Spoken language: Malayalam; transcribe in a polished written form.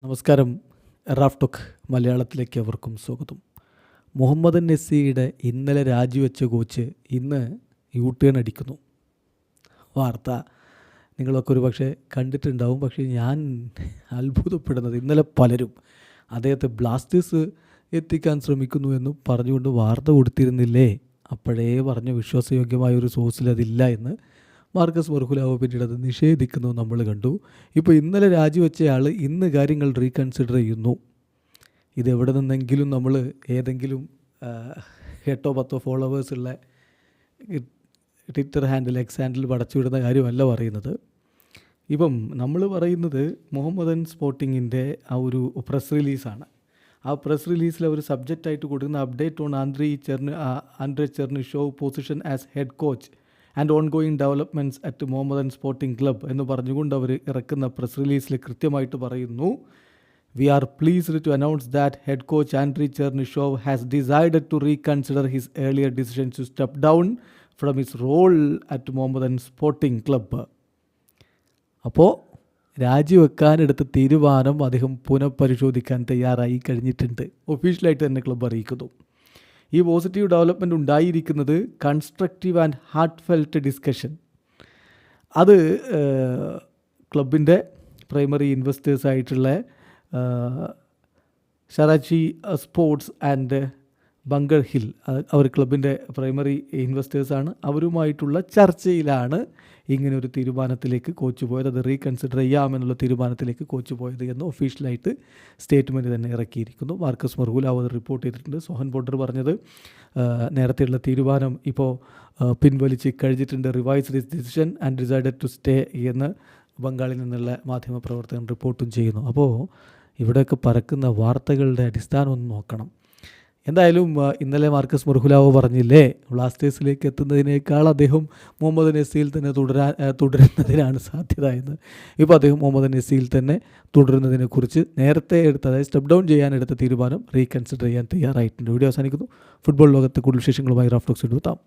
നമസ്കാരം. റാഫ് ടോക്ക് മലയാളത്തിലേക്ക് അവർക്കും സ്വാഗതം. മുഹമ്മദ് നസിയുടെ ഇന്നലെ രാജിവെച്ച കോച്ച് ഇന്ന് യു ടേൺ അടിക്കുന്നു. വാർത്ത നിങ്ങളൊക്കെ ഒരു പക്ഷേ കണ്ടിട്ടുണ്ടാവും. പക്ഷേ ഞാൻ അത്ഭുതപ്പെടുന്നത് ഇന്നലെ പലരും അദ്ദേഹത്തെ ബ്ലാസ്റ്റേഴ്സ് എത്തിക്കാൻ ശ്രമിക്കുന്നു എന്ന് പറഞ്ഞുകൊണ്ട് വാർത്ത കൊടുത്തിരുന്നില്ലേ? അപ്പോഴേ പറഞ്ഞു വിശ്വാസയോഗ്യമായ ഒരു സോഴ്സിൽ അതില്ല എന്ന്. മാർക്കസ് മർഹുലാവോ പിന്നീട് അത് നിഷേധിക്കുന്നു നമ്മൾ കണ്ടു. ഇപ്പോൾ ഇന്നലെ രാജിവെച്ചയാൾ ഇന്ന് കാര്യങ്ങൾ റീകൺസിഡർ ചെയ്യുന്നു. ഇതെവിടെ നിന്നെങ്കിലും നമ്മൾ ഏതെങ്കിലും 8-10 ഫോളോവേഴ്സുള്ള ട്വിറ്റർ ഹാൻഡിൽ എക്സ് ഹാൻഡിൽ പടച്ചുവിടുന്ന കാര്യമല്ല പറയുന്നത്. ഇപ്പം നമ്മൾ പറയുന്നത് മുഹമ്മദൻ സ്പോർട്ടിങ്ങിൻ്റെ ആ ഒരു പ്രസ് റിലീസാണ്. ആ പ്രസ് റിലീസിൽ അവർ സബ്ജക്റ്റായിട്ട് കൊടുക്കുന്ന update on Andrey Chernyshov position as head coach and ongoing developments at Mohammedan Sporting Club എന്ന് പറഞ്ഞുകൊണ്ട് അവർ ഇറക്കുന്ന പ്രസ് റിലീസിൽ കൃത്യമായിട്ട് പറയുന്നു, we are pleased to announce that head coach Andrey Chernyshov has decided to reconsider his earlier decision to step down from his role at Mohammedan Sporting Club. അപ്പോൾ രാജിവെക്കാനെടുത്ത തീരുമാനം അദ്ദേഹം പുനഃപരിശോധിക്കാൻ തയ്യാറായി കഴിഞ്ഞിട്ടുണ്ട്. ഒഫീഷ്യലായിട്ട് തന്നെ ക്ലബ്ബ് അറിയിക്കുന്നു. ഈ പോസിറ്റീവ് ഡെവലപ്മെൻറ്റ് ഉണ്ടായിരിക്കുന്നത് constructive and heartfelt discussion. അത് ക്ലബിൻ്റെ പ്രൈമറി ഇൻവെസ്റ്റേഴ്സായിട്ടുള്ള Shrachi sports and Bunker Hill, അവർ ക്ലബിൻ്റെ പ്രൈമറി ഇൻവെസ്റ്റേഴ്സാണ്. അവരുമായിട്ടുള്ള ചർച്ചയിലാണ് ഇങ്ങനെ ഒരു തീരുമാനത്തിലേക്ക് കോച്ച് പോയത്. അത് റീകൺസിഡർ ചെയ്യാമെന്നുള്ള തീരുമാനത്തിലേക്ക് കോച്ച് പോയത് എന്ന് ഒഫീഷ്യലായിട്ട് സ്റ്റേറ്റ്മെൻറ്റ് തന്നെ ഇറക്കിയിരിക്കുന്നു. മാർക്കസ് മർഹുലാവ് അത് റിപ്പോർട്ട് ചെയ്തിട്ടുണ്ട്. സോഹൻ ബോർഡർ പറഞ്ഞത് നേരത്തെയുള്ള തീരുമാനം ഇപ്പോൾ പിൻവലിച്ച് കഴിഞ്ഞിട്ടുണ്ട്. Revised his decision and decided to stay എന്ന് ബംഗാളിൽ നിന്നുള്ള മാധ്യമപ്രവർത്തകൻ റിപ്പോർട്ടും ചെയ്യുന്നു. അപ്പോൾ ഇവിടെയൊക്കെ പരക്കുന്ന വാർത്തകളുടെ അടിസ്ഥാനം ഒന്ന് നോക്കണം. എന്തായാലും ഇന്നലെ മാർക്കസ് മർഹുലാവോ പറഞ്ഞില്ലേ, ബ്ലാസ്റ്റേഴ്സിലേക്ക് എത്തുന്നതിനേക്കാൾ അദ്ദേഹം മുഹമ്മദ് നസിയിൽ തന്നെ തുടരുന്നതിനാണ് സാധ്യത എന്ന്. ഇപ്പോൾ അദ്ദേഹം മുഹമ്മദ് നസിയിൽ തന്നെ തുടരുന്നതിനെക്കുറിച്ച് നേരത്തെ എടുത്ത, അതായത് സ്റ്റെപ്പ് ഡൗൺ ചെയ്യാനെടുത്ത തീരുമാനം റീകൺസിഡർ ചെയ്യാൻ തയ്യാറായിട്ടുണ്ട്. വീഡിയോ അവസാനിക്കുന്നു. ഫുട്ബോൾ ലോകത്തെ കൂടുതൽ വിശേഷങ്ങളുമായി റാഫ് ടോക്സ് എടുത്താം.